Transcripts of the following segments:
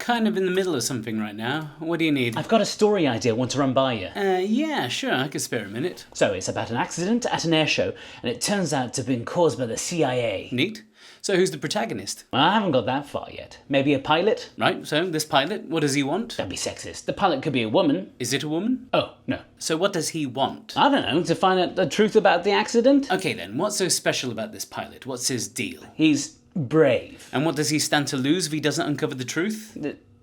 kind of in the middle of something right now. What do you need? I've got a story idea I want to run by you. Yeah, sure, I could spare a minute. So it's about an accident at an air show, and it turns out to have been caused by the CIA. Neat. So who's the protagonist? Well, I haven't got that far yet. Maybe a pilot? Right, so this pilot, what does he want? Don't be sexist. The pilot could be a woman. Is it a woman? Oh, no. So what does he want? I don't know, to find out the truth about the accident? Okay then, what's so special about this pilot? What's his deal? He's brave. And what does he stand to lose if he doesn't uncover the truth?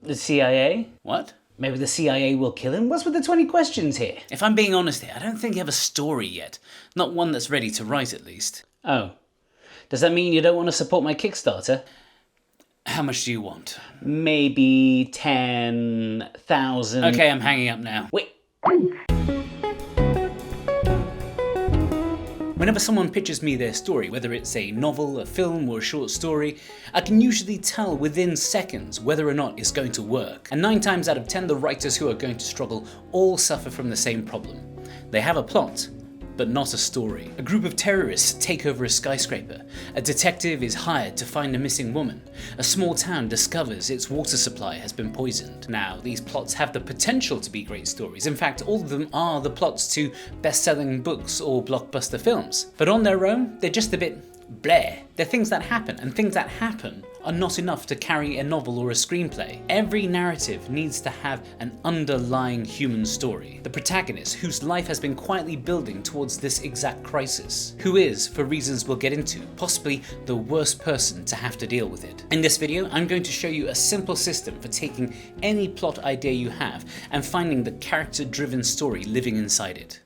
The CIA? What? Maybe the CIA will kill him? What's with the 20 questions here? If I'm being honest here, I don't think you have a story yet. Not one that's ready to write, at least. Oh. Does that mean you don't want to support my Kickstarter? How much do you want? Maybe 10,000. Okay, I'm hanging up now. Wait. Whenever someone pitches me their story, whether it's a novel, a film, or a short story, I can usually tell within seconds whether or not it's going to work. And 9 times out of 10, the writers who are going to struggle all suffer from the same problem. They have a plot, but not a story. A group of terrorists take over a skyscraper. A detective is hired to find a missing woman. A small town discovers its water supply has been poisoned. Now, these plots have the potential to be great stories. In fact, all of them are the plots to best-selling books or blockbuster films. But on their own, they're just a bit bleh. They're things that happen, and things that happen are not enough to carry a novel or a screenplay. Every narrative needs to have an underlying human story. The protagonist, whose life has been quietly building towards this exact crisis, who is, for reasons we'll get into, possibly the worst person to have to deal with it. In this video, I'm going to show you a simple system for taking any plot idea you have and finding the character-driven story living inside it.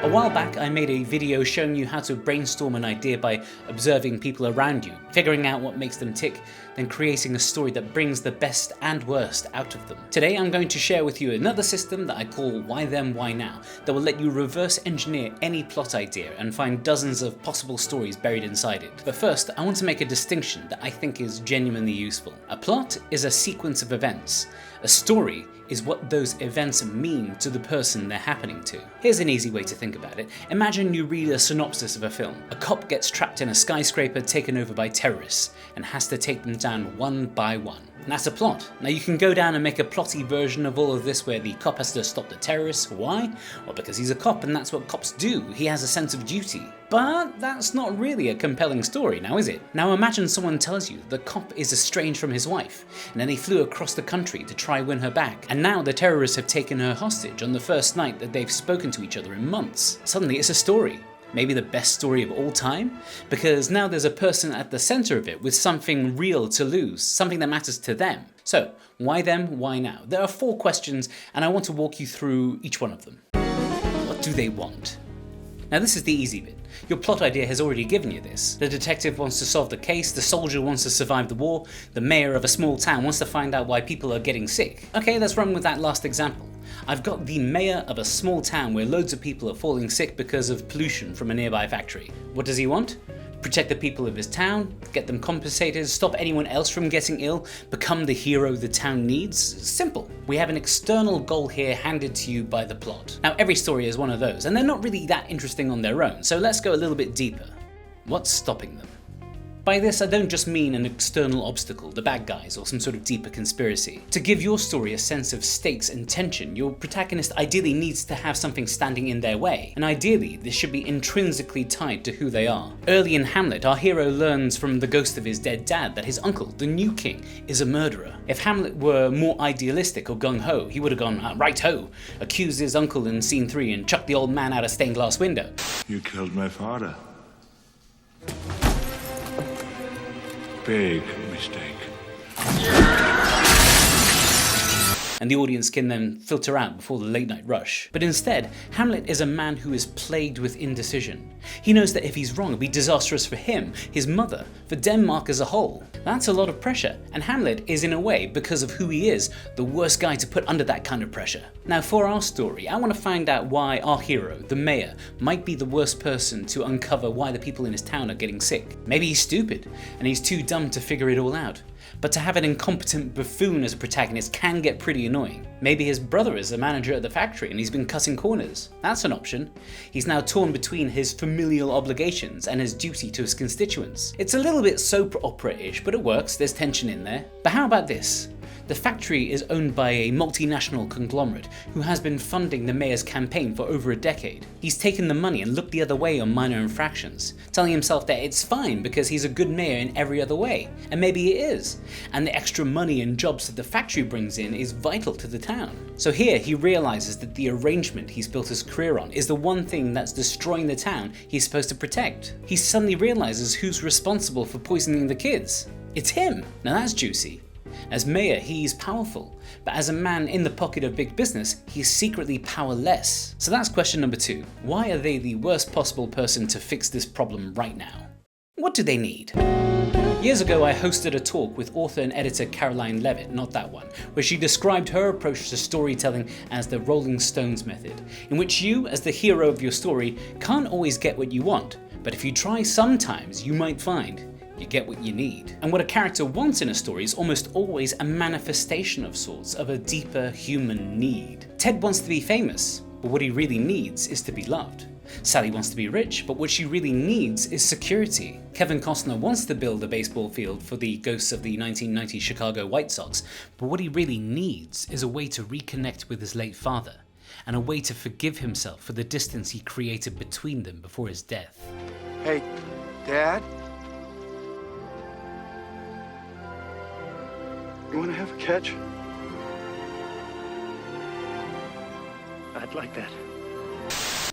A while back, I made a video showing you how to brainstorm an idea by observing people around you, figuring out what makes them tick, then creating a story that brings the best and worst out of them. Today, I'm going to share with you another system that I call Why Them, Why Now, that will let you reverse engineer any plot idea and find dozens of possible stories buried inside it. But first, I want to make a distinction that I think is genuinely useful. A plot is a sequence of events. A story is what those events mean to the person they're happening to. Here's an easy way to think about it. Imagine you read a synopsis of a film. A cop gets trapped in a skyscraper taken over by terrorists and has to take them down one by one. And that's a plot. Now you can go down and make a plotty version of all of this where the cop has to stop the terrorists. Why? Well, because he's a cop and that's what cops do. He has a sense of duty. But that's not really a compelling story, now is it? Now imagine someone tells you the cop is estranged from his wife, and then they flew across the country to try win her back. And now the terrorists have taken her hostage on the first night that they've spoken to each other in months. Suddenly it's a story. Maybe the best story of all time? Because now there's a person at the center of it with something real to lose, something that matters to them. So, why them, why now? There are 4 questions, and I want to walk you through each one of them. What do they want? Now this is the easy bit. Your plot idea has already given you this. The detective wants to solve the case, the soldier wants to survive the war, the mayor of a small town wants to find out why people are getting sick. Okay, let's run with that last example. I've got the mayor of a small town where loads of people are falling sick because of pollution from a nearby factory. What does he want? Protect the people of his town, get them compensated, stop anyone else from getting ill, become the hero the town needs. Simple. We have an external goal here handed to you by the plot. Now every story is one of those, and they're not really that interesting on their own, so let's go a little bit deeper. What's stopping them? By this, I don't just mean an external obstacle, the bad guys, or some sort of deeper conspiracy. To give your story a sense of stakes and tension, your protagonist ideally needs to have something standing in their way, and ideally this should be intrinsically tied to who they are. Early in Hamlet, our hero learns from the ghost of his dead dad that his uncle, the new king, is a murderer. If Hamlet were more idealistic or gung-ho, he would have gone right-ho, accused his uncle in scene 3 and chucked the old man out a stained glass window. You killed my father. Big mistake. And the audience can then filter out before the late night rush. But instead, Hamlet is a man who is plagued with indecision. He knows that if he's wrong, it'll be disastrous for him, his mother, for Denmark as a whole. That's a lot of pressure, and Hamlet is in a way, because of who he is, the worst guy to put under that kind of pressure. Now for our story, I want to find out why our hero, the mayor, might be the worst person to uncover why the people in his town are getting sick. Maybe he's stupid, and he's too dumb to figure it all out. But to have an incompetent buffoon as a protagonist can get pretty annoying. Maybe his brother is a manager at the factory and he's been cutting corners. That's an option. He's now torn between his familial obligations and his duty to his constituents. It's a little bit soap opera-ish, but it works, there's tension in there. But how about this? The factory is owned by a multinational conglomerate who has been funding the mayor's campaign for over a decade. He's taken the money and looked the other way on minor infractions, telling himself that it's fine because he's a good mayor in every other way, and maybe it is, and the extra money and jobs that the factory brings in is vital to the town. So here he realizes that the arrangement he's built his career on is the one thing that's destroying the town he's supposed to protect. He suddenly realizes who's responsible for poisoning the kids. It's him! Now that's juicy. As mayor, he's powerful, but as a man in the pocket of big business, he's secretly powerless. So that's question number 2. Why are they the worst possible person to fix this problem right now? What do they need? Years ago, I hosted a talk with author and editor Caroline Levitt, not that one, where she described her approach to storytelling as the Rolling Stones method, in which you, as the hero of your story, can't always get what you want, but if you try sometimes, you might find you get what you need. And what a character wants in a story is almost always a manifestation of sorts of a deeper human need. Ted wants to be famous, but what he really needs is to be loved. Sally wants to be rich, but what she really needs is security. Kevin Costner wants to build a baseball field for the ghosts of the 1990 Chicago White Sox, but what he really needs is a way to reconnect with his late father, and a way to forgive himself for the distance he created between them before his death. Hey, Dad? You want to have a catch? I'd like that.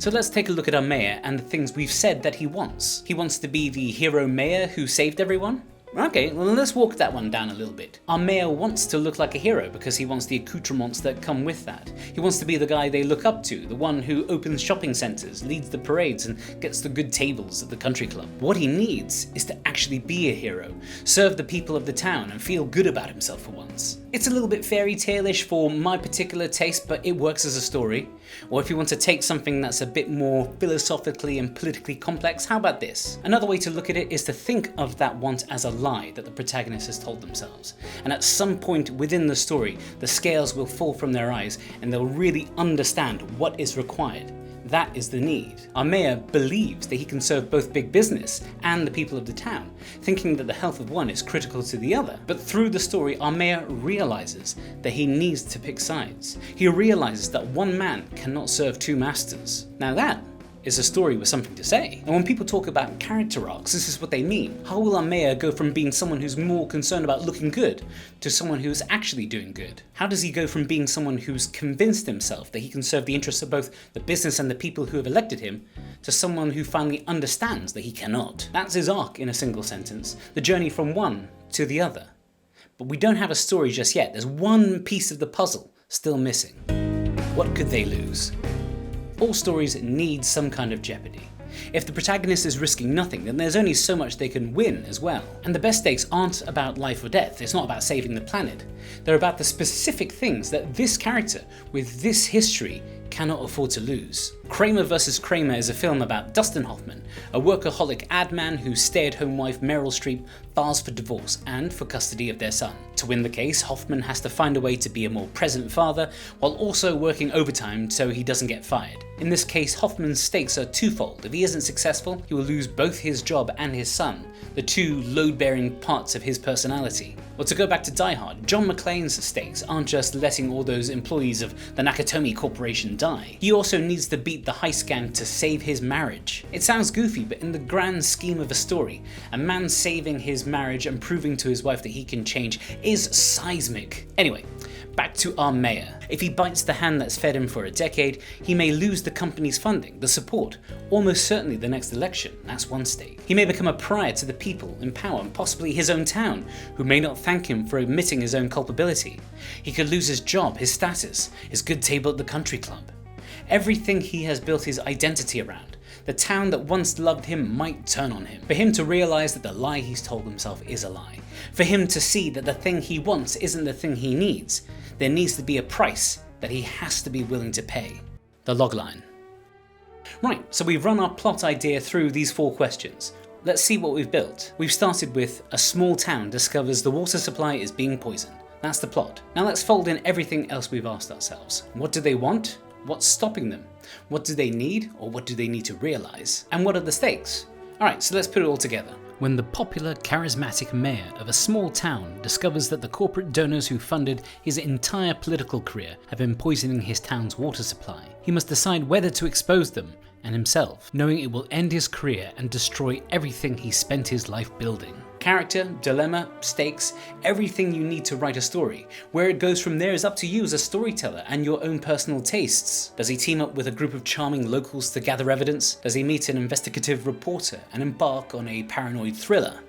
So let's take a look at our mayor and the things we've said that he wants. He wants to be the hero mayor who saved everyone? Okay, well let's walk that one down a little bit. Our mayor wants to look like a hero because he wants the accoutrements that come with that. He wants to be the guy they look up to, the one who opens shopping centres, leads the parades and gets the good tables at the country club. What he needs is to actually be a hero, serve the people of the town and feel good about himself for once. It's a little bit fairy tale-ish for my particular taste, but it works as a story. Or if you want to take something that's a bit more philosophically and politically complex, how about this? Another way to look at it is to think of that want as a lie that the protagonist has told themselves. And at some point within the story, the scales will fall from their eyes and they'll really understand what is required. That is the need. Our mayor believes that he can serve both big business and the people of the town, thinking that the health of one is critical to the other. But through the story, our mayor realizes that he needs to pick sides. He realizes that one man cannot serve two masters. Now that is a story with something to say. And when people talk about character arcs, this is what they mean. How will our mayor go from being someone who's more concerned about looking good to someone who's actually doing good? How does he go from being someone who's convinced himself that he can serve the interests of both the business and the people who have elected him to someone who finally understands that he cannot? That's his arc in a single sentence, the journey from one to the other. But we don't have a story just yet. There's one piece of the puzzle still missing. What could they lose? All stories need some kind of jeopardy. If the protagonist is risking nothing, then there's only so much they can win as well. And the best stakes aren't about life or death, it's not about saving the planet. They're about the specific things that this character, with this history, cannot afford to lose. Kramer vs. Kramer is a film about Dustin Hoffman, a workaholic ad man whose stay-at-home wife Meryl Streep files for divorce and for custody of their son. To win the case, Hoffman has to find a way to be a more present father while also working overtime so he doesn't get fired. In this case, Hoffman's stakes are twofold. If he isn't successful, he will lose both his job and his son, the two load-bearing parts of his personality. Or to go back to Die Hard, John McClane's stakes aren't just letting all those employees of the Nakatomi Corporation die. He also needs to beat the heist gang to save his marriage. It sounds goofy, but in the grand scheme of a story, a man saving his marriage and proving to his wife that he can change is seismic. Anyway, back to our mayor. If he bites the hand that's fed him for a decade, he may lose the company's funding, the support, almost certainly the next election. That's one stake. He may become a pariah to the people in power and possibly his own town, who may not thank him for admitting his own culpability. He could lose his job, his status, his good table at the country club. Everything he has built his identity around. The town that once loved him might turn on him. For him to realize that the lie he's told himself is a lie. For him to see that the thing he wants isn't the thing he needs. There needs to be a price that he has to be willing to pay. The logline. Right, so we've run our plot idea through these 4 questions. let's see what we've built. We've started with a small town discovers the water supply is being poisoned. That's the plot. Now let's fold in everything else we've asked ourselves. What do they want? What's stopping them? What do they need, or what do they need to realize? And what are the stakes? Alright, so let's put it all together. When the popular, charismatic mayor of a small town discovers that the corporate donors who funded his entire political career have been poisoning his town's water supply, he must decide whether to expose them and himself, knowing it will end his career and destroy everything he spent his life building. Character, dilemma, stakes, everything you need to write a story. Where it goes from there is up to you as a storyteller and your own personal tastes. Does he team up with a group of charming locals to gather evidence? Does he meet an investigative reporter and embark on a paranoid thriller?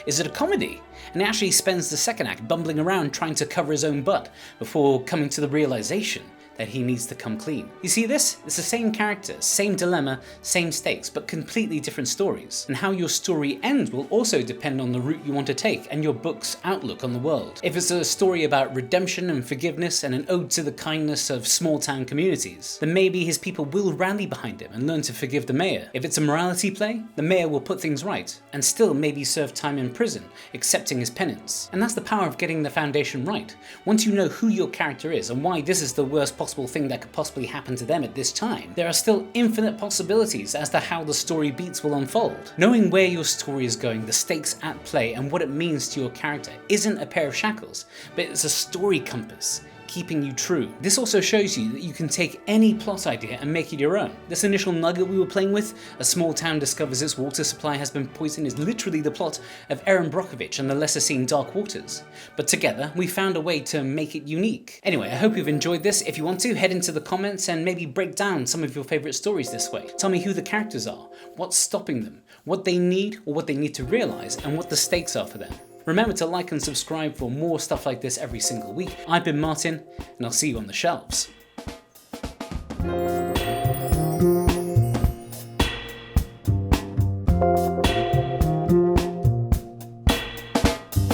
Is it a comedy? And he actually spends the second act bumbling around trying to cover his own butt before coming to the realization that he needs to come clean. You see this? It's the same character, same dilemma, same stakes, but completely different stories. And how your story ends will also depend on the route you want to take and your book's outlook on the world. If it's a story about redemption and forgiveness and an ode to the kindness of small town communities, then maybe his people will rally behind him and learn to forgive the mayor. If it's a morality play, the mayor will put things right and still maybe serve time in prison, accepting his penance. And that's the power of getting the foundation right. Once you know who your character is and why this is the worst possible thing that could possibly happen to them at this time, there are still infinite possibilities as to how the story beats will unfold. Knowing where your story is going, the stakes at play, and what it means to your character isn't a pair of shackles, but it's a story compass, keeping you true. This also shows you that you can take any plot idea and make it your own. This initial nugget we were playing with, a small town discovers its water supply has been poisoned, is literally the plot of Erin Brockovich and the lesser seen Dark Waters. But together, we found a way to make it unique. Anyway, I hope you've enjoyed this. If you want to, head into the comments and maybe break down some of your favourite stories this way. Tell me who the characters are, what's stopping them, what they need or what they need to realise, and what the stakes are for them. Remember to like and subscribe for more stuff like this every single week. I've been Martin, and I'll see you on the shelves.